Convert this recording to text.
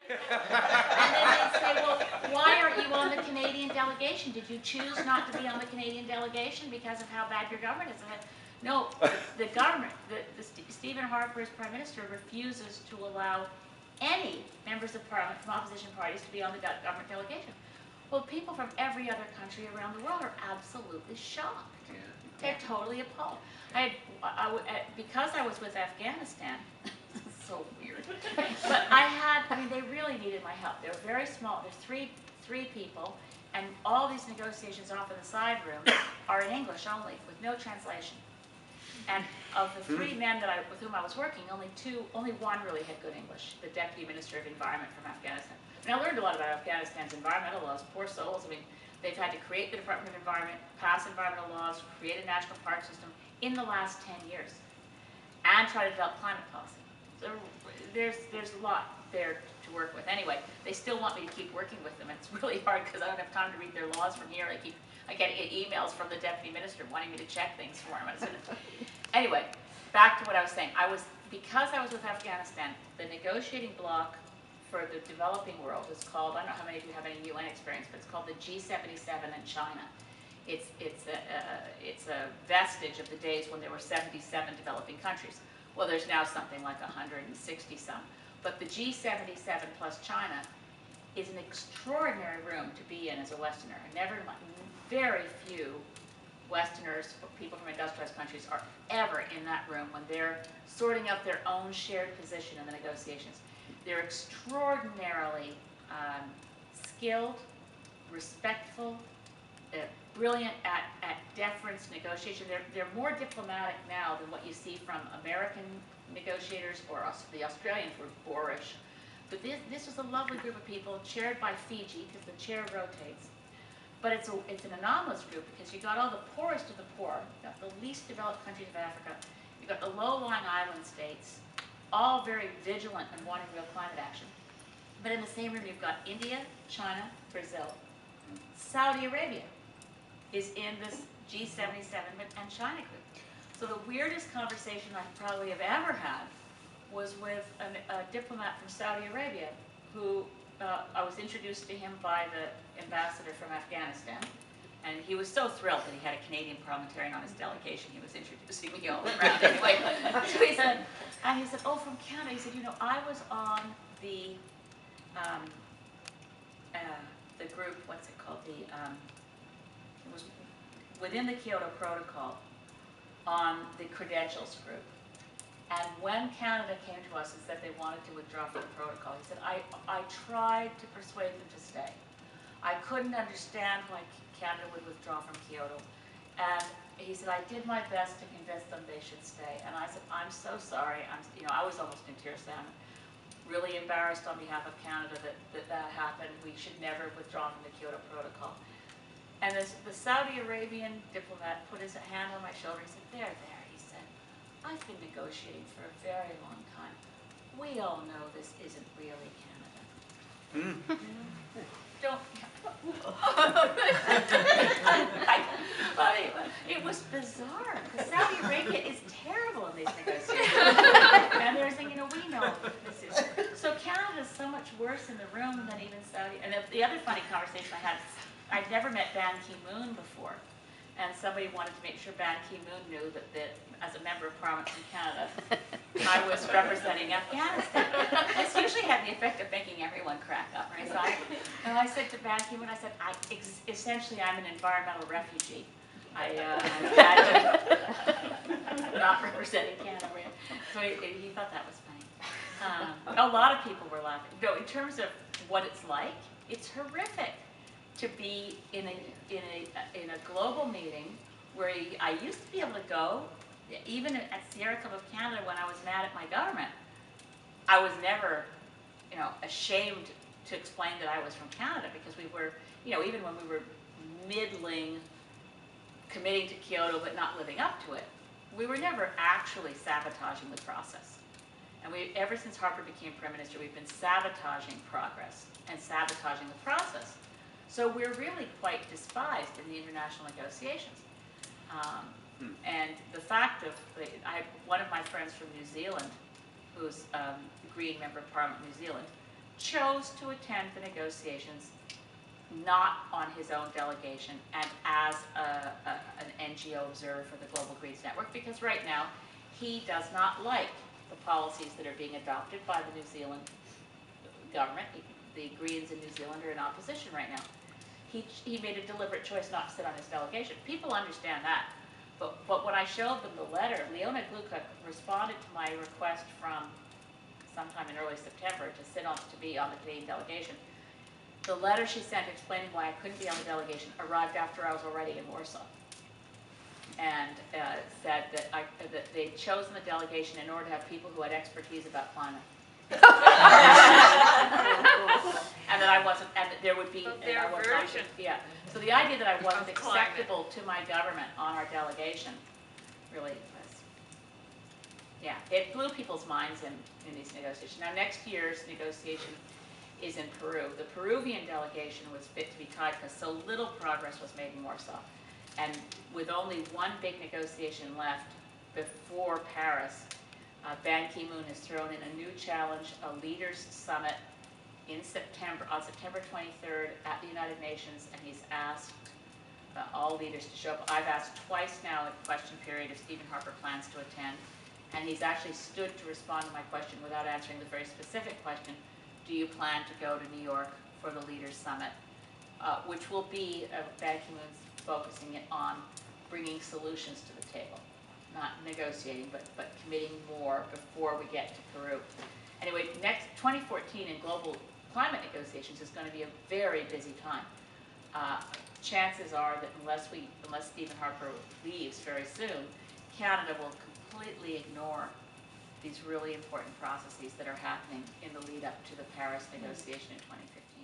And then they'd say, well, why aren't you on the Canadian delegation? Did you choose not to be on the Canadian delegation because of how bad your government is? And I said, no, the government, Stephen Harper as Prime Minister refuses to allow any members of Parliament from opposition parties to be on the government delegation. Well, people from every other country around the world are absolutely shocked. Yeah. They're totally appalled. Because I was with Afghanistan, so weird. But I mean, they really needed my help. They were very small. There's three people, and all these negotiations off in the side room are in English only, with no translation. And of the three men with whom I was working, only one really had good English, the Deputy Minister of Environment from Afghanistan. And I learned a lot about Afghanistan's environmental laws. Poor souls. I mean, they've had to create the Department of Environment, pass environmental laws, create a national park system in the last 10 years, and try to develop climate policy. So there's a lot there to work with. Anyway, they still want me to keep working with them. It's really hard because I don't have time to read their laws from here. I get emails from the Deputy Minister wanting me to check things for him. Anyway, back to what I was saying. Because I was with Afghanistan, the negotiating bloc for the developing world is called, I don't know how many of you have any UN experience, but it's called the G77 and China. It's a vestige of the days when there were 77 developing countries. Well, there's now something like 160 some. But the G77 plus China is an extraordinary room to be in as a Westerner. Very few Westerners, people from industrialized countries, are ever in that room when they're sorting out their own shared position in the negotiations. They're extraordinarily skilled, respectful, brilliant at deference negotiation. They're more diplomatic now than what you see from American negotiators, or the Australians were boorish. But this was a lovely group of people, chaired by Fiji, because the chair rotates. But it's an anomalous group because you got all the poorest of the poor, you got the least developed countries of Africa, you got the low-lying island states, all very vigilant and wanting real climate action. But in the same room, you've got India, China, Brazil, Saudi Arabia is in this G77 and China group. So the weirdest conversation I probably have ever had was with a diplomat from Saudi Arabia who I was introduced to him by the ambassador from Afghanistan. And he was so thrilled that he had a Canadian parliamentarian on his delegation. He was introducing me all around anyway. So he said, oh, from Canada. He said, you know, I was on the group, what's it called? It was within the Kyoto Protocol on the credentials group. And when Canada came to us and said they wanted to withdraw from the protocol, he said, I tried to persuade them to stay. I couldn't understand why Canada would withdraw from Kyoto. And he said, I did my best to convince them they should stay. And I said, I'm so sorry. I was almost in tears then. Really embarrassed on behalf of Canada that happened. We should never withdraw from the Kyoto Protocol. And the Saudi Arabian diplomat put his hand on my shoulder. He said, there. He said, I've been negotiating for a very long time. We all know this isn't really Canada. Don't. It was bizarre, because Saudi Arabia is terrible in these negotiations. And they were saying, we know this is. So Canada is so much worse in the room than even Saudi. And the other funny conversation I had, I'd never met Ban Ki-moon before. And somebody wanted to make sure Ban Ki-moon knew that as a member of Parliament from Canada, I was representing Afghanistan. This usually had the effect of making everyone crack up. Right? So I said to Ban Ki-moon, I said, essentially I'm an environmental refugee. I'm not representing Canada. So he thought that was funny. A lot of people were laughing. No, in terms of what it's like, it's horrific to be in a global meeting where I used to be able to go, even at Sierra Club of Canada when I was mad at my government. I was never, ashamed to explain that I was from Canada, because we were, even when we were middling, committing to Kyoto but not living up to it, we were never actually sabotaging the process. And ever since Harper became Prime Minister, we've been sabotaging progress and sabotaging the process. So we're really quite despised in the international negotiations. And the fact of, I had one of my friends from New Zealand, who's a Green Member of Parliament in New Zealand, chose to attend the negotiations not on his own delegation and as an NGO observer for the Global Greens Network, because right now he does not like the policies that are being adopted by the New Zealand government. The Greens in New Zealand are in opposition right now. He made a deliberate choice not to sit on his delegation. People understand that. But when I showed them the letter, Leona Gluka responded to my request from sometime in early September to be on the Canadian delegation. The letter she sent explaining why I couldn't be on the delegation arrived after I was already in Warsaw, and said that they'd chosen the delegation in order to have people who had expertise about climate. And that I wasn't, and that there would be their version. Yeah. So the idea that I wasn't acceptable to my government on our delegation really was, yeah, it blew people's minds in these negotiations. Now next year's negotiation is in Peru. The Peruvian delegation was fit to be tied because so little progress was made in Warsaw. And with only one big negotiation left before Paris, Ban Ki-moon has thrown in a new challenge, a leaders summit in September, on September 23rd at the United Nations, and he's asked all leaders to show up. I've asked twice now in question period if Stephen Harper plans to attend, and he's actually stood to respond to my question without answering the very specific question, do you plan to go to New York for the Leaders Summit, which will be Ban Ki-moon's focusing it on bringing solutions to the table, not negotiating, but committing more before we get to Peru. Anyway, next 2014 in global climate negotiations is going to be a very busy time. Chances are that unless Stephen Harper leaves very soon, Canada will completely ignore these really important processes that are happening in the lead up to the Paris negotiation in 2015.